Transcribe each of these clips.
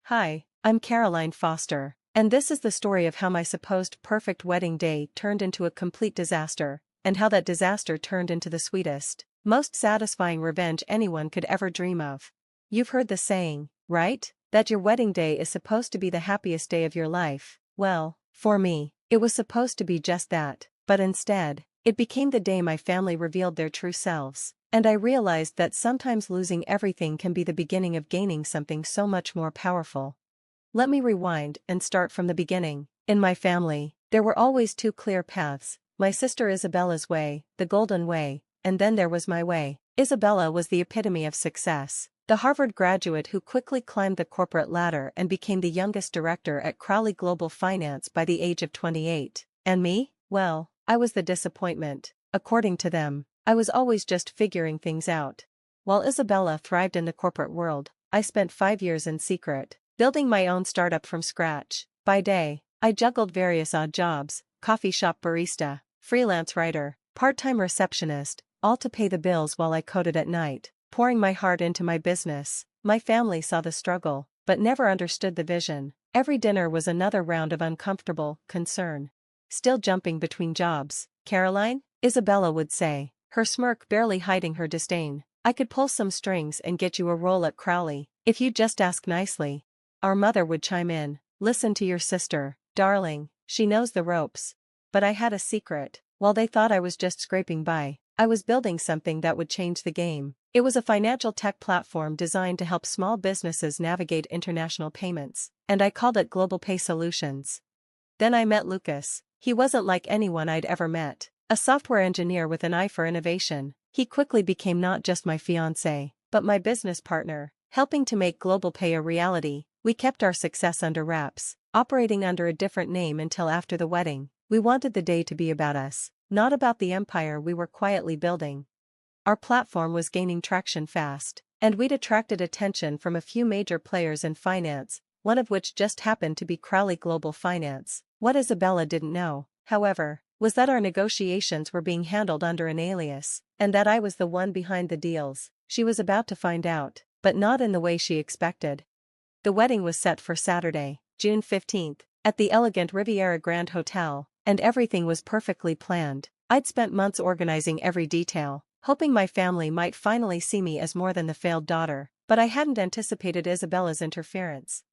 Hi, I'm Caroline Foster, and this is the story of how my supposed perfect wedding day turned into a complete disaster, and how that disaster turned into the sweetest, most satisfying revenge anyone could ever dream of. You've heard the saying, right? That your wedding day is supposed to be the happiest day of your life. Well, for me, it was supposed to be just that, but instead, it became the day my family revealed their true selves. And I realized that sometimes losing everything can be the beginning of gaining something so much more powerful. Let me rewind and start from the beginning. In my family, there were always two clear paths: my sister Isabella's way, the golden way, and then there was my way. Isabella was the epitome of success, the Harvard graduate who quickly climbed the corporate ladder and became the youngest director at Crowley Global Finance by the age of 28. And me? Well, I was the disappointment. According to them, I was always just figuring things out. While Isabella thrived in the corporate world, I spent 5 years in secret, building my own startup from scratch. By day, I juggled various odd jobs: coffee shop barista, freelance writer, part-time receptionist, all to pay the bills while I coded at night, pouring my heart into my business. My family saw the struggle, but never understood the vision. Every dinner was another round of uncomfortable concern. Still jumping between jobs, Caroline? Isabella would say, her smirk barely hiding her disdain. I could pull some strings and get you a role at Crowley, if you'd just ask nicely. Our mother would chime in, listen to your sister, darling, she knows the ropes. But I had a secret. While they thought I was just scraping by, I was building something that would change the game. It was a financial tech platform designed to help small businesses navigate international payments, and I called it Global Pay Solutions. Then I met Lucas. He wasn't like anyone I'd ever met. A software engineer with an eye for innovation, he quickly became not just my fiancé, but my business partner, helping to make Global Pay a reality. We kept our success under wraps, operating under a different name until after the wedding. We wanted the day to be about us, not about the empire we were quietly building. Our platform was gaining traction fast, and we'd attracted attention from a few major players in finance, one of which just happened to be Crowley Global Finance. What Isabella didn't know, however, was that our negotiations were being handled under an alias, and that I was the one behind the deals. She was about to find out, but not in the way she expected. The wedding was set for Saturday, June 15th, at the elegant Riviera Grand Hotel, and everything was perfectly planned. I'd spent months organizing every detail, hoping my family might finally see me as more than the failed daughter, but I hadn't anticipated Isabella's interference.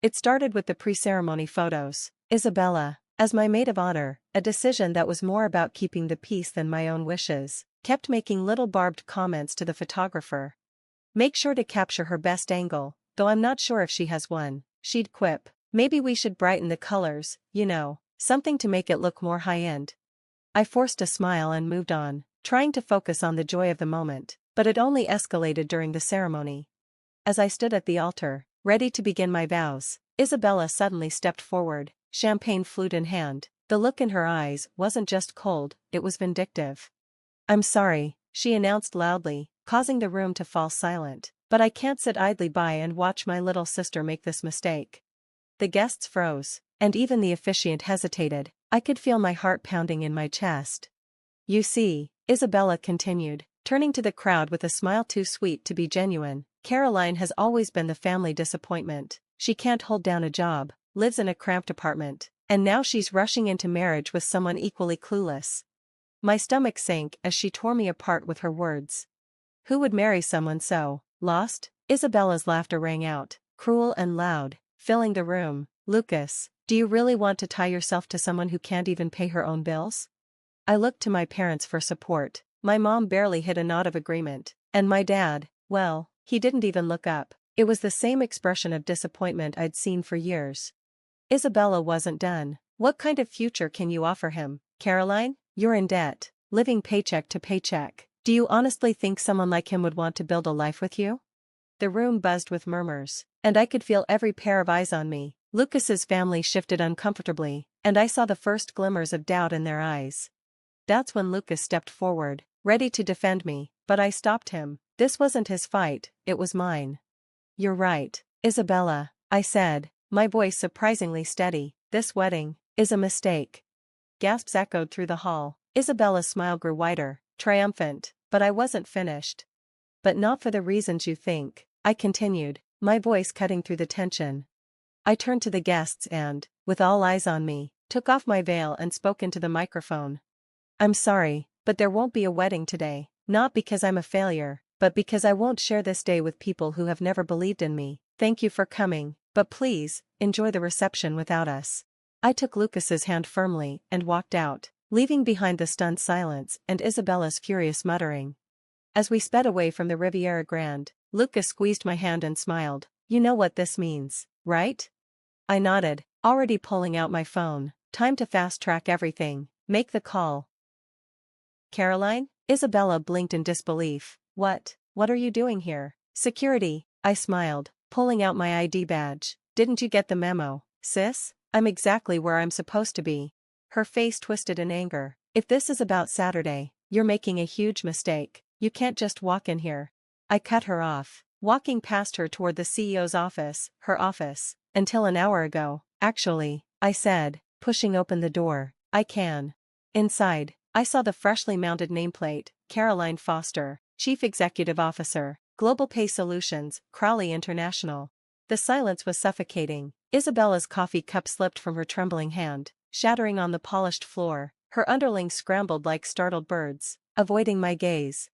It started with the pre-ceremony photos. Isabella, as my maid of honor, a decision that was more about keeping the peace than my own wishes, kept making little barbed comments to the photographer. Make sure to capture her best angle, though I'm not sure if she has one, she'd quip. Maybe we should brighten the colors, something to make it look more high-end. I forced a smile and moved on, trying to focus on the joy of the moment, but it only escalated during the ceremony. As I stood at the altar, ready to begin my vows, Isabella suddenly stepped forward, champagne flute in hand. The look in her eyes wasn't just cold, it was vindictive. I'm sorry, she announced loudly, causing the room to fall silent, but I can't sit idly by and watch my little sister make this mistake. The guests froze, and even the officiant hesitated. I could feel my heart pounding in my chest. You see, Isabella continued, turning to the crowd with a smile too sweet to be genuine, Caroline has always been the family disappointment. She can't hold down a job, lives in a cramped apartment, and now she's rushing into marriage with someone equally clueless. My stomach sank as she tore me apart with her words. Who would marry someone so lost? Isabella's laughter rang out, cruel and loud, filling the room. Lucas, do you really want to tie yourself to someone who can't even pay her own bills? I looked to my parents for support. My mom barely hid a nod of agreement, and my dad, well, he didn't even look up. It was the same expression of disappointment I'd seen for years. Isabella wasn't done. What kind of future can you offer him, Caroline? You're in debt, living paycheck to paycheck. Do you honestly think someone like him would want to build a life with you? The room buzzed with murmurs, and I could feel every pair of eyes on me. Lucas's family shifted uncomfortably, and I saw the first glimmers of doubt in their eyes. That's when Lucas stepped forward, ready to defend me, but I stopped him. This wasn't his fight, it was mine. You're right, Isabella, I said, my voice surprisingly steady. This wedding is a mistake. Gasps echoed through the hall. Isabella's smile grew wider, triumphant, but I wasn't finished. But not for the reasons you think, I continued, my voice cutting through the tension. I turned to the guests and, with all eyes on me, took off my veil and spoke into the microphone. I'm sorry, but there won't be a wedding today, not because I'm a failure, but because I won't share this day with people who have never believed in me. Thank you for coming, but please, enjoy the reception without us. I took Lucas's hand firmly and walked out, leaving behind the stunned silence and Isabella's furious muttering. As we sped away from the Riviera Grande, Lucas squeezed my hand and smiled. You know what this means, right? I nodded, already pulling out my phone. Time to fast-track everything. Make the call. Caroline? Isabella blinked in disbelief. What are you doing here? Security, I smiled, pulling out my ID badge. Didn't you get the memo, sis? I'm exactly where I'm supposed to be. Her face twisted in anger. If this is about Saturday, you're making a huge mistake. You can't just walk in here. I cut her off, walking past her toward the CEO's office, her office. Until an hour ago, actually, I said, pushing open the door. I can. Inside, I saw the freshly mounted nameplate, Caroline Foster, Chief Executive Officer, Global Pay Solutions, Crowley International. The silence was suffocating. Isabella's coffee cup slipped from her trembling hand, shattering on the polished floor. Her underlings scrambled like startled birds, avoiding my gaze.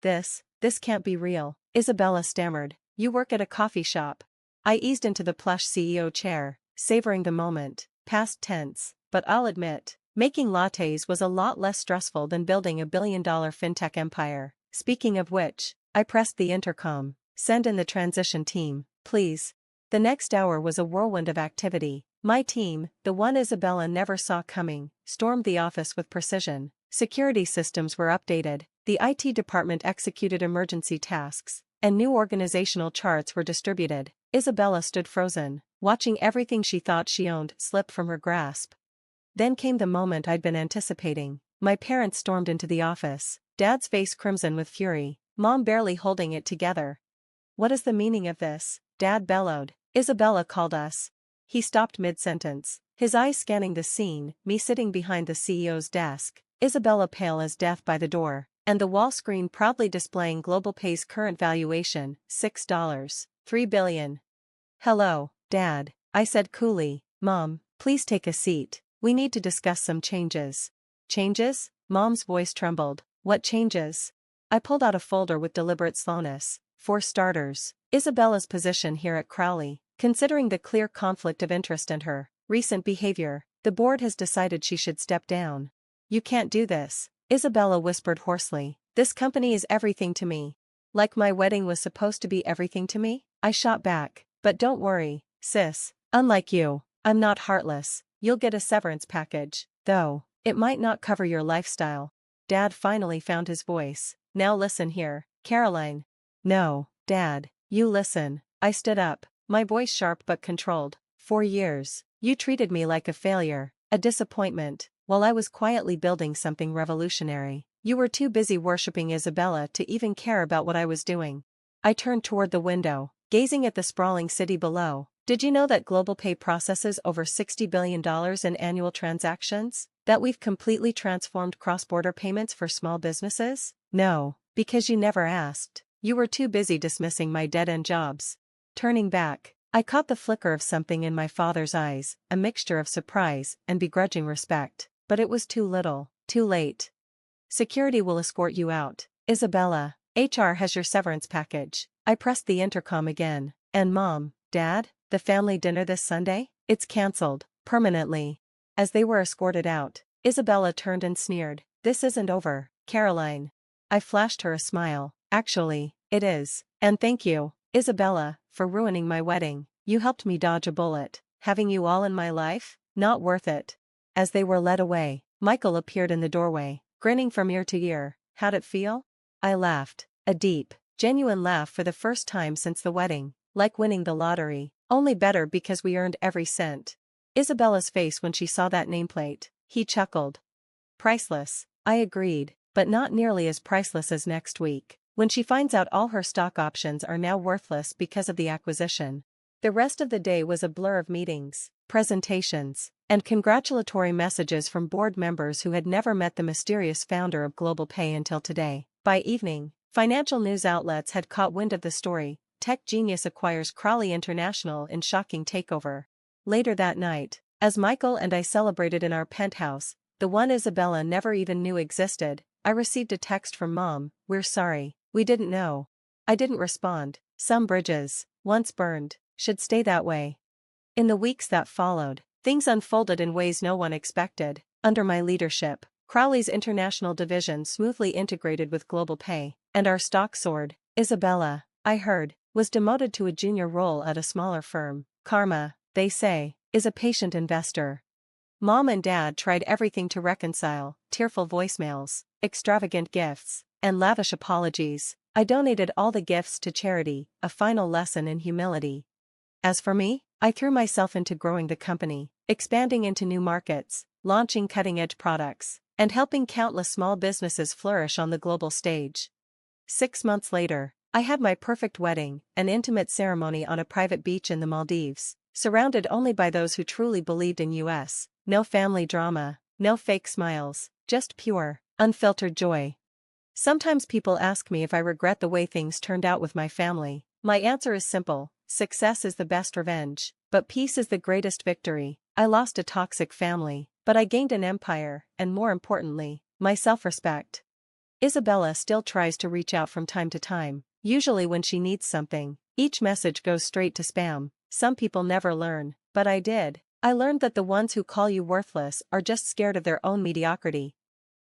This can't be real, Isabella stammered. You work at a coffee shop. I eased into the plush CEO chair, savoring the moment. Past tense, but I'll admit, making lattes was a lot less stressful than building a billion-dollar fintech empire. Speaking of which, I pressed the intercom. Send in the transition team, please. The next hour was a whirlwind of activity. My team, the one Isabella never saw coming, stormed the office with precision. Security systems were updated, the IT department executed emergency tasks, and new organizational charts were distributed. Isabella stood frozen, watching everything she thought she owned slip from her grasp. Then came the moment I'd been anticipating. My parents stormed into the office, Dad's face crimson with fury, Mom barely holding it together. What is the meaning of this? Dad bellowed. Isabella called us. He stopped mid-sentence, his eyes scanning the scene, me sitting behind the CEO's desk, Isabella pale as death by the door, and the wall screen proudly displaying Global Pay's current valuation, $6. 3 billion. Hello, Dad, I said coolly. Mom, please take a seat. We need to discuss some changes. Changes? Mom's voice trembled. What changes? I pulled out a folder with deliberate slowness. For starters, Isabella's position here at Crowley, considering the clear conflict of interest and her recent behavior, the board has decided she should step down. You can't do this, Isabella whispered hoarsely. This company is everything to me. Like my wedding was supposed to be everything to me? I shot back. But don't worry, sis. Unlike you, I'm not heartless. You'll get a severance package, though it might not cover your lifestyle. Dad finally found his voice. Now listen here, Caroline. No, Dad, you listen. I stood up, my voice sharp but controlled. 4 years, you treated me like a failure, a disappointment, while I was quietly building something revolutionary. You were too busy worshipping Isabella to even care about what I was doing. I turned toward the window, gazing at the sprawling city below. Did you know that Global Pay processes over $60 billion in annual transactions? That we've completely transformed cross-border payments for small businesses? No, because you never asked. You were too busy dismissing my dead-end jobs. Turning back, I caught the flicker of something in my father's eyes, a mixture of surprise and begrudging respect. But it was too little, too late. Security will escort you out, Isabella. HR has your severance package. I pressed the intercom again. And Mom, Dad, the family dinner this Sunday? It's cancelled, permanently. As they were escorted out, Isabella turned and sneered. This isn't over, Caroline. I flashed her a smile. Actually, it is. And thank you, Isabella, for ruining my wedding. You helped me dodge a bullet. Having you all in my life? Not worth it. As they were led away, Michael appeared in the doorway, grinning from ear to ear. How'd it feel? I laughed. A deep, genuine laugh for the first time since the wedding. Like winning the lottery, only better because we earned every cent. Isabella's face when she saw that nameplate. He chuckled. Priceless, I agreed, but not nearly as priceless as next week, when she finds out all her stock options are now worthless because of the acquisition. The rest of the day was a blur of meetings, presentations, and congratulatory messages from board members who had never met the mysterious founder of Global Pay until today. By evening, financial news outlets had caught wind of the story, tech genius acquires Crawley International in shocking takeover. Later that night, as Michael and I celebrated in our penthouse, the one Isabella never even knew existed, I received a text from Mom, "We're sorry, we didn't know." I didn't respond. Some bridges, once burned, should stay that way. In the weeks that followed, things unfolded in ways no one expected. Under my leadership, Crowley's international division smoothly integrated with Global Pay, and our stock soared. Isabella, I heard, was demoted to a junior role at a smaller firm. Karma, they say, is a patient investor. Mom and Dad tried everything to reconcile: tearful voicemails, extravagant gifts, and lavish apologies. I donated all the gifts to charity, a final lesson in humility. As for me, I threw myself into growing the company, expanding into new markets, launching cutting-edge products, and helping countless small businesses flourish on the global stage. 6 months later, I had my perfect wedding, an intimate ceremony on a private beach in the Maldives, surrounded only by those who truly believed in us. No family drama, no fake smiles, just pure, unfiltered joy. Sometimes people ask me if I regret the way things turned out with my family. My answer is simple: success is the best revenge, but peace is the greatest victory. I lost a toxic family, but I gained an empire, and more importantly, my self-respect. Isabella still tries to reach out from time to time, usually when she needs something. Each message goes straight to spam. Some people never learn, but I did. I learned that the ones who call you worthless are just scared of their own mediocrity.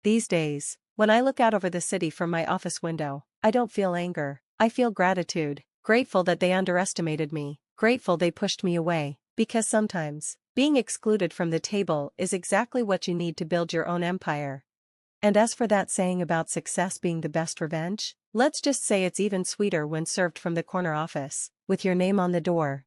These days, when I look out over the city from my office window, I don't feel anger, I feel gratitude, grateful that they underestimated me, grateful they pushed me away, because sometimes, being excluded from the table is exactly what you need to build your own empire. And as for that saying about success being the best revenge, let's just say it's even sweeter when served from the corner office, with your name on the door.